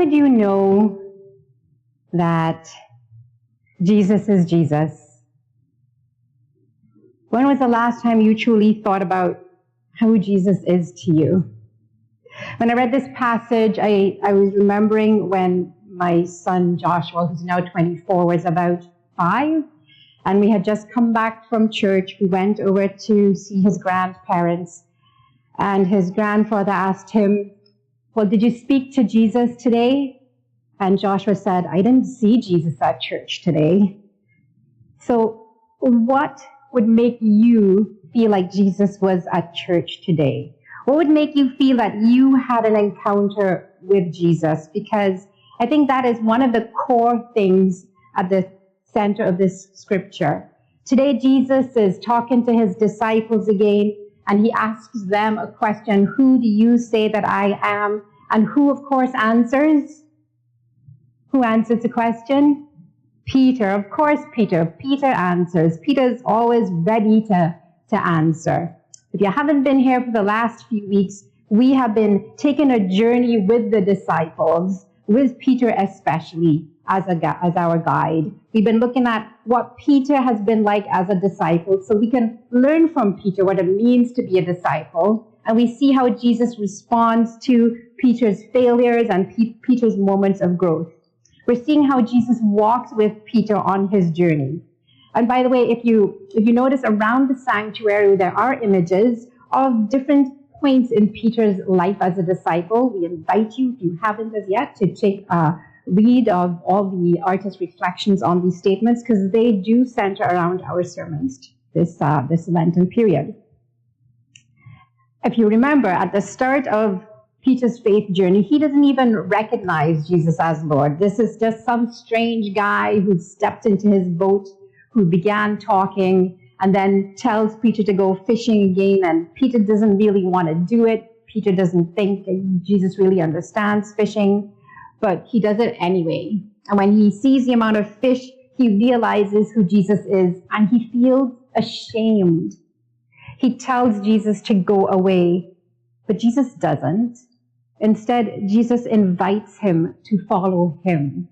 would you know that Jesus is Jesus? When was the last time you truly thought about who Jesus is to you? When I read this passage, I was remembering when my son Joshua, who's now 24, was about 5, and we had just come back from church. We went over to see his grandparents, and his grandfather asked him, well, did you speak to Jesus today? And Joshua said, I didn't see Jesus at church today. So what would make you feel like Jesus was at church today? What would make you feel that you had an encounter with Jesus? Because I think that is one of the core things at the center of this scripture. Today, Jesus is talking to his disciples again, and he asks them a question, who do you say that I am? And who, of course, answers? Who answers the question? Peter. Of course, Peter. Peter answers. Peter's always ready to answer. If you haven't been here for the last few weeks, we have been taking a journey with the disciples, with Peter especially as our guide. We've been looking at what Peter has been like as a disciple, so we can learn from Peter what it means to be a disciple. And we see how Jesus responds to Peter's failures and Peter's moments of growth. We're seeing how Jesus walks with Peter on his journey. And by the way, if you notice around the sanctuary, there are images of different points in Peter's life as a disciple. We invite you, if you haven't as yet, to take a read of all the artist reflections on these statements, because they do center around our sermons this Lenten period. If you remember, at the start of Peter's faith journey, he doesn't even recognize Jesus as Lord. This is just some strange guy who stepped into his boat, who began talking, and then tells Peter to go fishing again, and Peter doesn't really want to do it. Peter doesn't think Jesus really understands fishing, but he does it anyway. And when he sees the amount of fish, he realizes who Jesus is, and he feels ashamed. He tells Jesus to go away, but Jesus doesn't. Instead, Jesus invites him to follow him.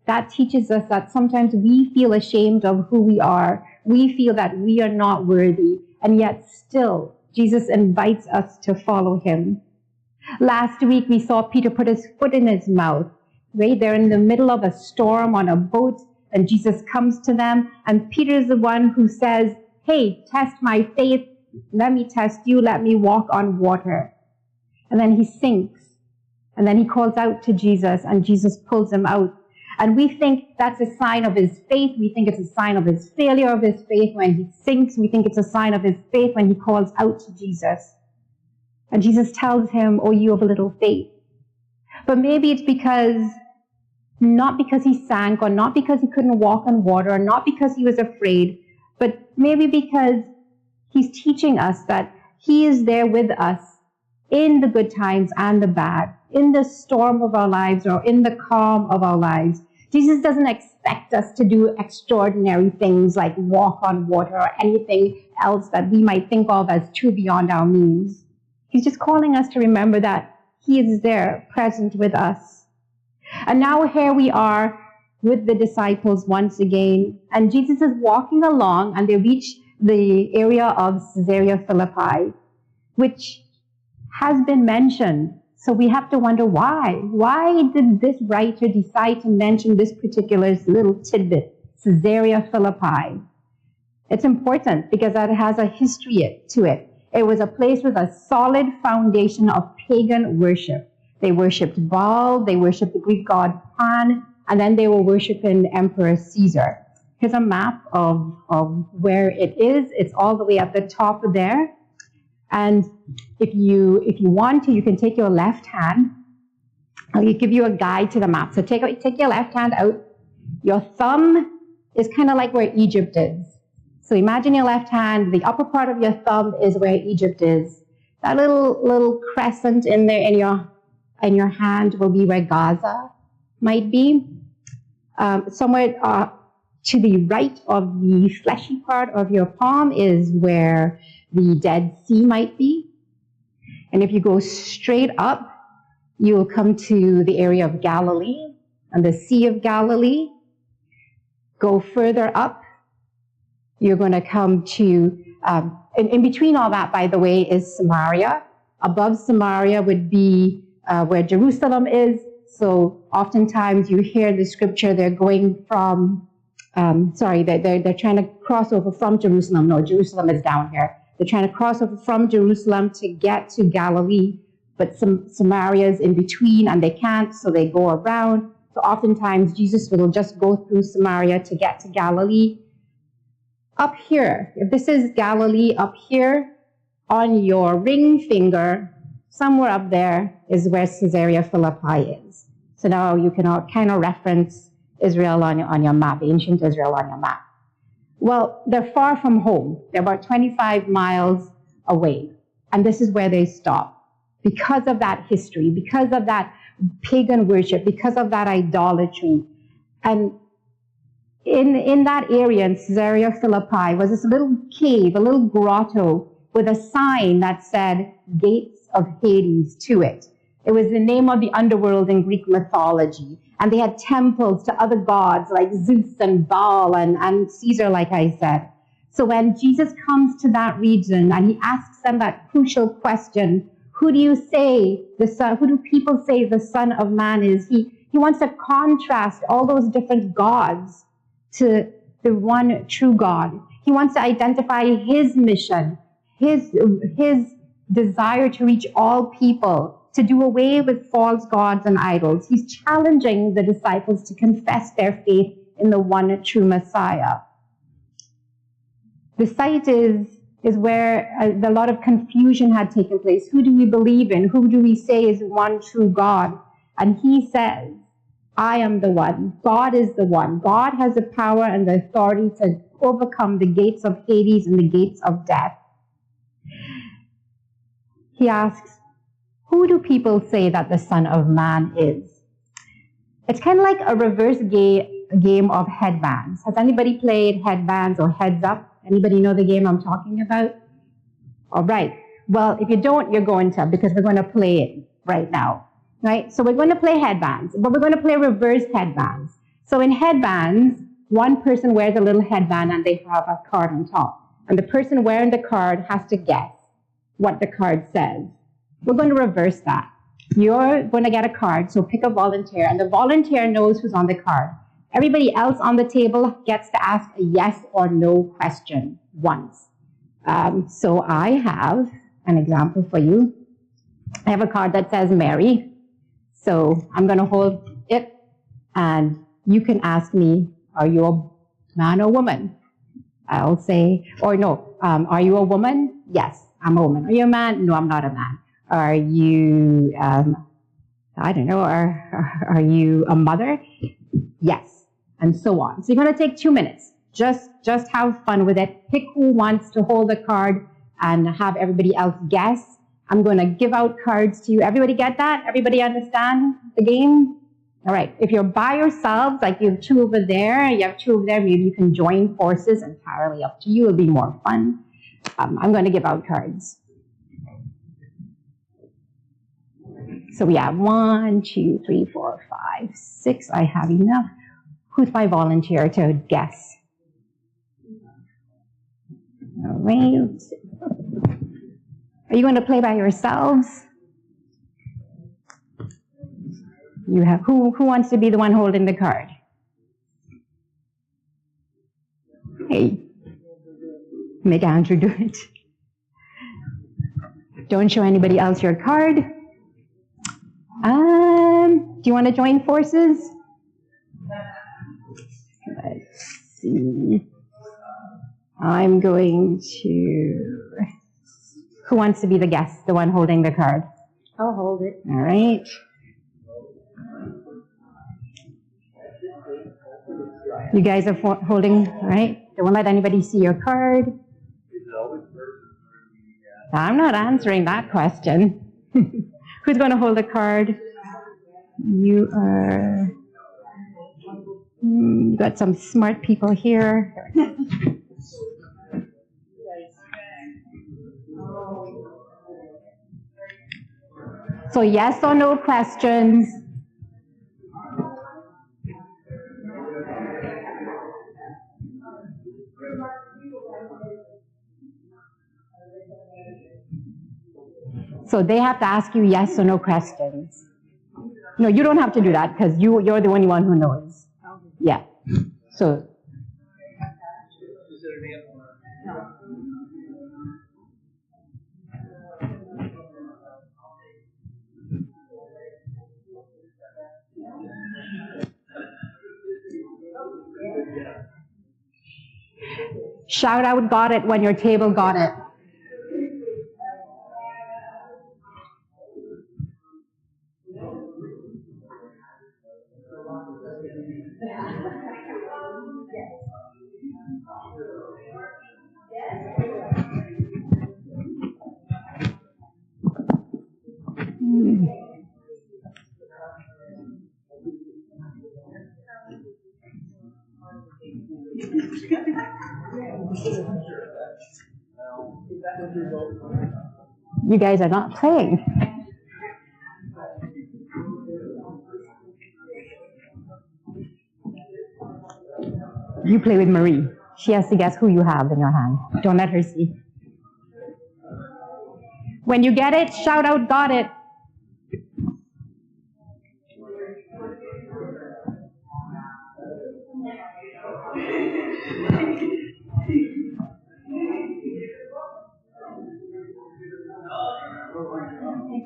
That teaches us that sometimes we feel ashamed of who we are. We feel that we are not worthy, and yet still, Jesus invites us to follow him. Last week, we saw Peter put his foot in his mouth. Right there in the middle of a storm on a boat, and Jesus comes to them, and Peter is the one who says, hey, test my faith. Let me test you. Let me walk on water. And then he sinks. And then he calls out to Jesus, and Jesus pulls him out. And we think that's a sign of his faith. We think it's a sign of his failure of his faith when he sinks. We think it's a sign of his faith when he calls out to Jesus. And Jesus tells him, oh, you have a little faith. But maybe it's not because he sank, or not because he couldn't walk on water, or not because he was afraid, but maybe because he's teaching us that he is there with us in the good times and the bad, in the storm of our lives or in the calm of our lives. Jesus doesn't expect us to do extraordinary things like walk on water or anything else that we might think of as too beyond our means. He's just calling us to remember that he is there, present with us. And now here we are with the disciples once again, and Jesus is walking along, and they reach the area of Caesarea Philippi, which has been mentioned. So we have to wonder why. Why did this writer decide to mention this particular little tidbit, Caesarea Philippi? It's important because it has a history to it. It was a place with a solid foundation of pagan worship. They worshipped Baal, they worshipped the Greek god Pan, and then they were worshiping Emperor Caesar. Here's a map of where it is. It's all the way at the top there. And if you want to, you can take your left hand. I'll give you a guide to the map. So take your left hand out. Your thumb is kind of like where Egypt is. So imagine your left hand, the upper part of your thumb is where Egypt is. That little crescent in there in your hand will be where Gaza might be. Somewhere to the right of the fleshy part of your palm is where the Dead Sea might be. And if you go straight up, you'll come to the area of Galilee and the Sea of Galilee. Go further up, you're going to come to, in between all that, by the way, is Samaria. Above Samaria would be where Jerusalem is. So oftentimes you hear the scripture, they're going from, they're trying to cross over from Jerusalem. No, Jerusalem is down here. They're trying to cross over from Jerusalem to get to Galilee, but Samaria is in between and they can't, so they go around. So oftentimes Jesus will just go through Samaria to get to Galilee. Up here, if this is Galilee, up here on your ring finger, somewhere up there is where Caesarea Philippi is. So now you can kind of reference Israel on your map, ancient Israel on your map. Well, they're far from home. They're about 25 miles away. And this is where they stop. Because of that history, because of that pagan worship, because of that idolatry. And in that area in Caesarea Philippi was this little cave, a little grotto with a sign that said Gates of Hades to it. It was the name of the underworld in Greek mythology. And they had temples to other gods like Zeus and Baal and Caesar, like I said. So when Jesus comes to that region and he asks them that crucial question, who do you say the son, who do people say the Son of Man is? He wants to contrast all those different gods to the one true God. He wants to identify his mission, his desire to reach all people, to do away with false gods and idols. He's challenging the disciples to confess their faith in the one true Messiah. The site is where a lot of confusion had taken place. Who do we believe in? Who do we say is one true God? And he says, I am the one. God is the one. God has the power and the authority to overcome the gates of Hades and the gates of death. He asks, who do people say that the Son of Man is? It's kind of like a reverse game of headbands. Has anybody played headbands or heads up? Anybody know the game I'm talking about? All right. Well, if you don't, you're going to, because we're going to play it right now. Right? So we're going to play headbands, but we're going to play reverse headbands. So in headbands, one person wears a little headband and they have a card on top. And the person wearing the card has to guess what the card says. We're going to reverse that. You're going to get a card, so pick a volunteer, and the volunteer knows who's on the card. Everybody else on the table gets to ask a yes or no question once. So I have an example for you. I have a card that says Mary. So I'm going to hold it, and you can ask me, are you a man or woman? I'll say, or no, are you a woman? Yes, I'm a woman. Are you a man? No, I'm not a man. Are you, I don't know, are you a mother? Yes, and so on. So you're going to take 2 minutes. Just have fun with it. Pick who wants to hold the card and have everybody else guess. I'm going to give out cards to you. Everybody get that? Everybody understand the game? All right. If you're by yourselves, like you have two over there, maybe you can join forces. Entirely up to you. It'll be more fun. I'm going to give out cards. So we have 1, 2, 3, 4, 5, 6. I have enough. Who's my volunteer to guess? All right. Are you going to play by yourselves? You have who wants to be the one holding the card? Hey, make Andrew do it. Don't show anybody else your card. Do you want to join forces? Let's see. I'm going to... Who wants to be the guest, the one holding the card? I'll hold it. All right. You guys are holding, all right? Don't let anybody see your card. I'm not answering that question. Who's going to hold the card? You are... got some smart people here. So yes or no questions. So they have to ask you yes or no questions. No, you don't have to do that because you're the only one who knows. Yeah. So. Shout out, got it, when your table got it. You guys are not playing. You play with Marie. She has to guess who you have in your hand. Don't let her see. When you get it, shout out, got it.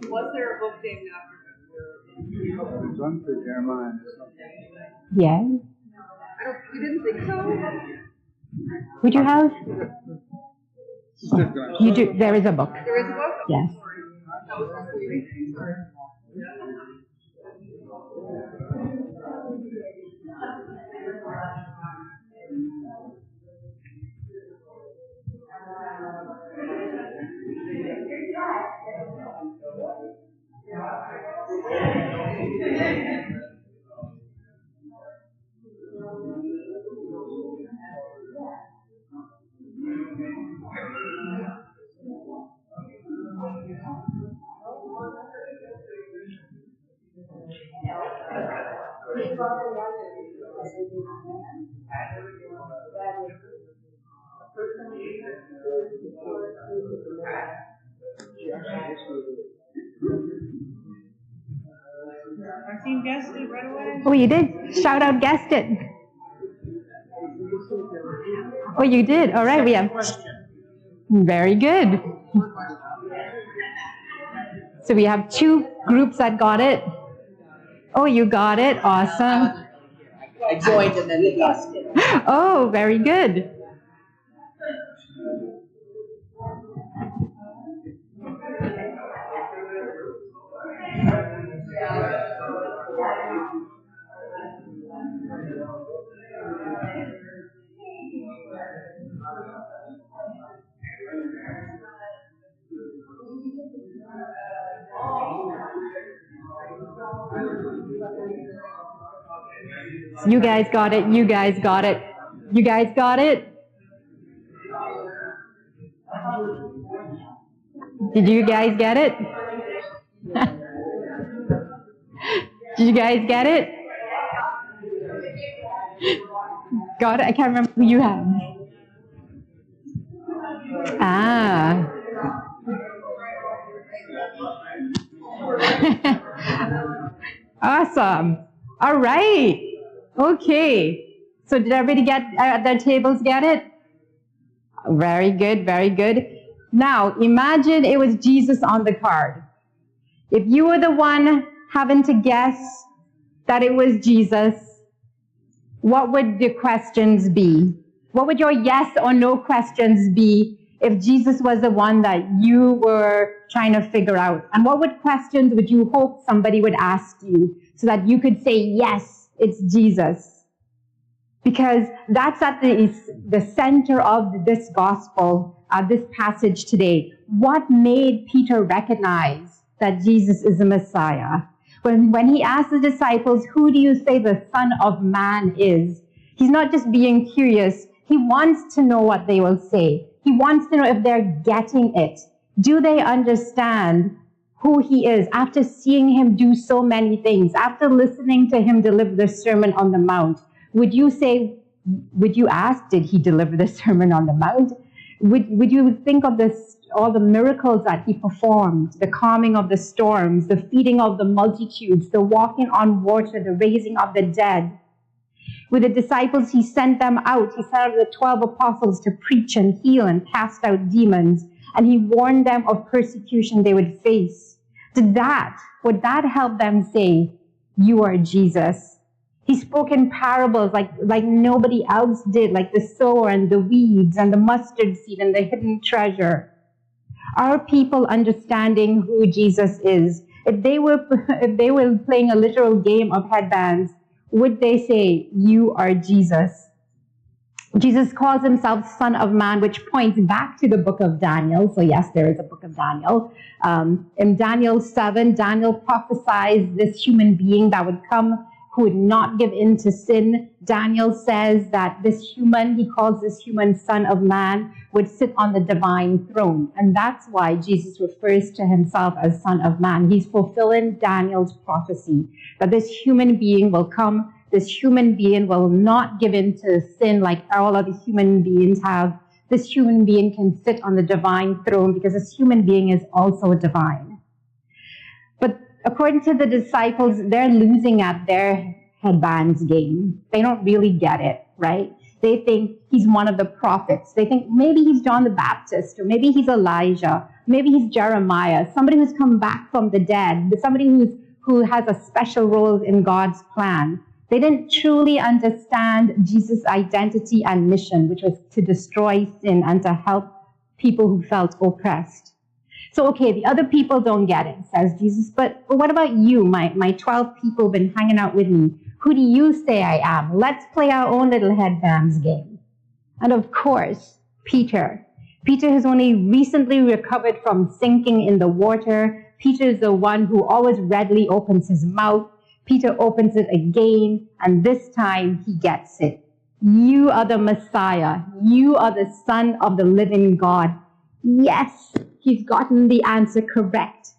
Was there a book named after One for Jeremiah. Yeah. You didn't think so? Would you have? You do. There is a book. There is a book? Yes. That was misleading. Sorry. Martine guessed it right away. Oh, you did? Shout out, guessed it. Oh, you did? All right, we have. Very good. So we have two groups that got it. Oh, you got it. Awesome. I joined and then they guessed it. Oh, very good. You guys got it. You guys got it. You guys got it. Did you guys get it? Did you guys get it? Got it? I can't remember who you have. Ah. Awesome. All right. Okay. So did everybody get at their tables get it? Very good, very good. Now, imagine it was Jesus on the card. If you were the one having to guess that it was Jesus, what would the questions be? What would your yes or no questions be if Jesus was the one that you were trying to figure out? And what questions would you hope somebody would ask you so that you could say, yes, it's Jesus? Because that's at the center of this gospel, this passage today. What made Peter recognize that Jesus is the Messiah? When he asked the disciples, who do you say the Son of Man is? He's not just being curious. He wants to know what they will say. He wants to know if they're getting it. Do they understand who he is, after seeing him do so many things, after listening to him deliver the Sermon on the Mount, would you ask, did he deliver the Sermon on the Mount? Would you think of this, all the miracles that he performed, the calming of the storms, the feeding of the multitudes, the walking on water, the raising of the dead? With the disciples, he sent them out. He sent out the 12 apostles to preach and heal and cast out demons. And he warned them of persecution they would face. Would that help them say, you are Jesus? He spoke in parables like nobody else did, like the sower and the weeds and the mustard seed and the hidden treasure. Are people understanding who Jesus is? If they were playing a literal game of headbands, would they say, you are Jesus? Jesus calls himself Son of Man, which points back to the book of Daniel. So yes, there is a book of Daniel. In Daniel 7, Daniel prophesies this human being that would come who would not give in to sin. Daniel says that he calls this human Son of Man, would sit on the divine throne. And that's why Jesus refers to himself as Son of Man. He's fulfilling Daniel's prophecy that this human being will come. This human being will not give in to sin like all other human beings have. This human being can sit on the divine throne because this human being is also divine. But according to the disciples, they're losing at their headbands game. They don't really get it, right? They think he's one of the prophets. They think maybe he's John the Baptist, or maybe he's Elijah, maybe he's Jeremiah, somebody who's come back from the dead, somebody who has a special role in God's plan. They didn't truly understand Jesus' identity and mission, which was to destroy sin and to help people who felt oppressed. So, okay, the other people don't get it, says Jesus, but what about you, my 12 people who've been hanging out with me? Who do you say I am? Let's play our own little headbands game. And of course, Peter. Peter has only recently recovered from sinking in the water. Peter is the one who always readily opens his mouth. Peter opens it again, and this time he gets it. You are the Messiah. You are the Son of the living God. Yes, he's gotten the answer correct.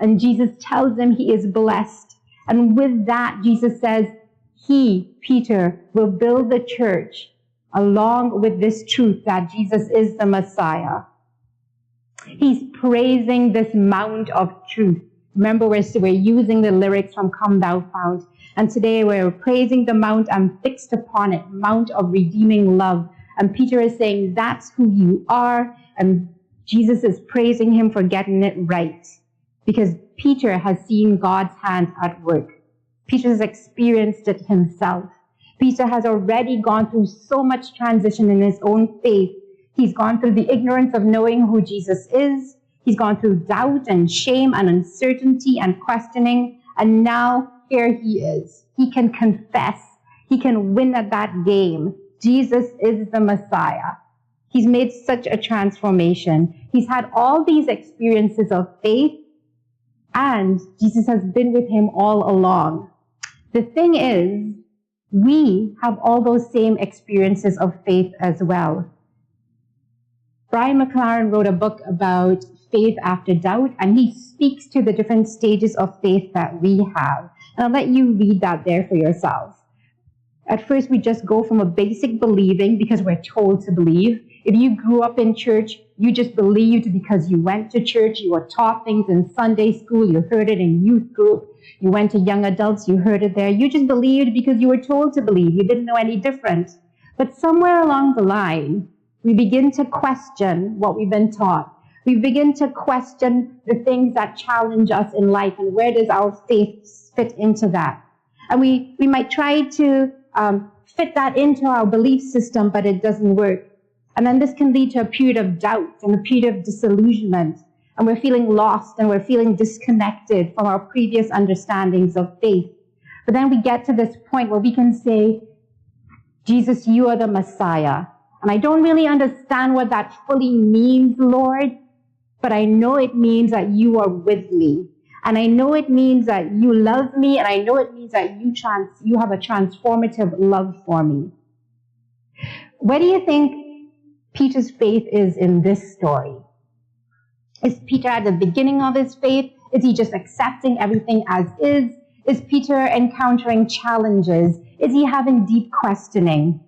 And Jesus tells him he is blessed. And with that, Jesus says, he, Peter, will build the church along with this truth that Jesus is the Messiah. He's praising this mount of truth. Remember, we're using the lyrics from Come Thou Fount. And today we're praising the mount and fixed upon it, mount of redeeming love. And Peter is saying, that's who you are. And Jesus is praising him for getting it right. Because Peter has seen God's hand at work. Peter has experienced it himself. Peter has already gone through so much transition in his own faith. He's gone through the ignorance of knowing who Jesus is. He's gone through doubt and shame and uncertainty and questioning. And now here he is. He can confess. He can win at that game. Jesus is the Messiah. He's made such a transformation. He's had all these experiences of faith, and Jesus has been with him all along. The thing is, we have all those same experiences of faith as well. Brian McLaren wrote a book about faith after doubt, and he speaks to the different stages of faith that we have. And I'll let you read that there for yourself. At first, we just go from a basic believing because we're told to believe. If you grew up in church, you just believed because you went to church, you were taught things in Sunday school, you heard it in youth group, you went to young adults, you heard it there. You just believed because you were told to believe. You didn't know any different. But somewhere along the line, we begin to question what we've been taught. We begin to question the things that challenge us in life, and where does our faith fit into that? And we might try to fit that into our belief system, but it doesn't work. And then this can lead to a period of doubt and a period of disillusionment. And we're feeling lost and we're feeling disconnected from our previous understandings of faith. But then we get to this point where we can say, Jesus, you are the Messiah. And I don't really understand what that fully means, Lord, but I know it means that you are with me. And I know it means that you love me, and I know it means that you have a transformative love for me. Where do you think Peter's faith is in this story? Is Peter at the beginning of his faith? Is he just accepting everything as is? Is Peter encountering challenges? Is he having deep questioning?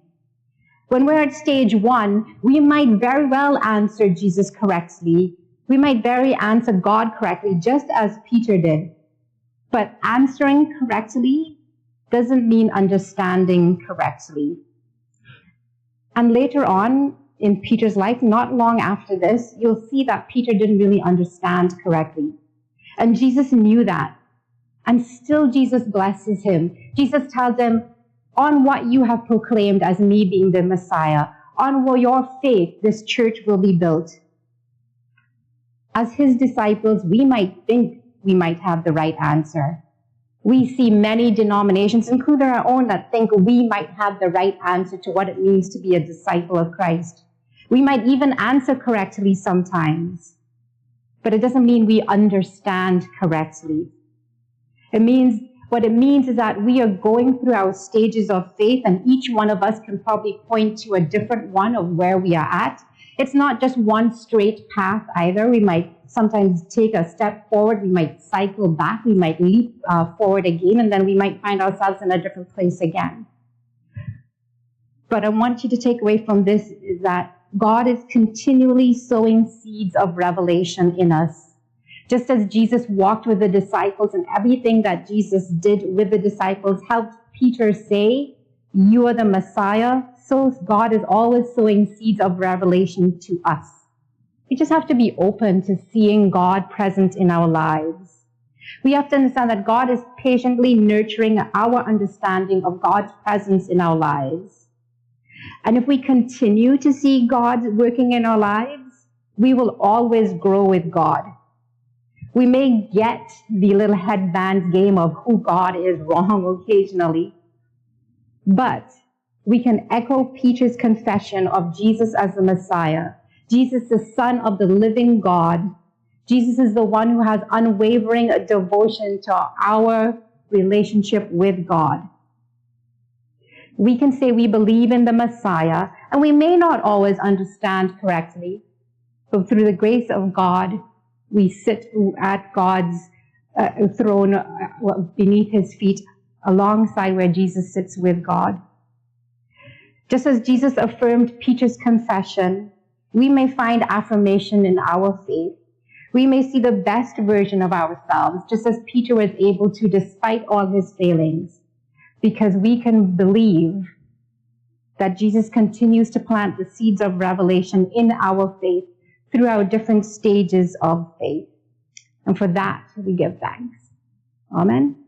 When we're at stage 1, we might very well answer Jesus correctly. We might very answer God correctly, just as Peter did. But answering correctly doesn't mean understanding correctly. And later on in Peter's life, not long after this, you'll see that Peter didn't really understand correctly. And Jesus knew that. And still Jesus blesses him. Jesus tells him, on what you have proclaimed as me being the Messiah, on your faith, this church will be built. As his disciples, we might think we might have the right answer. We see many denominations, including our own, that think we might have the right answer to what it means to be a disciple of Christ. We might even answer correctly sometimes, but it doesn't mean we understand correctly. What it means is that we are going through our stages of faith, and each one of us can probably point to a different one of where we are at. It's not just one straight path either. We might sometimes take a step forward, we might cycle back, we might leap forward again, and then we might find ourselves in a different place again. But I want you to take away from this is that God is continually sowing seeds of revelation in us. Just as Jesus walked with the disciples, and everything that Jesus did with the disciples helped Peter say, you are the Messiah, so God is always sowing seeds of revelation to us. We just have to be open to seeing God present in our lives. We have to understand that God is patiently nurturing our understanding of God's presence in our lives. And if we continue to see God working in our lives, we will always grow with God. We may get the little headbands game of who God is wrong occasionally, but we can echo Peter's confession of Jesus as the Messiah, Jesus, the Son of the living God. Jesus is the one who has unwavering devotion to our relationship with God. We can say we believe in the Messiah, and we may not always understand correctly, but through the grace of God, we sit at God's throne beneath his feet, alongside where Jesus sits with God. Just as Jesus affirmed Peter's confession, we may find affirmation in our faith. We may see the best version of ourselves, just as Peter was able to, despite all his failings, because we can believe that Jesus continues to plant the seeds of revelation in our faith through our different stages of faith. And for that, we give thanks. Amen.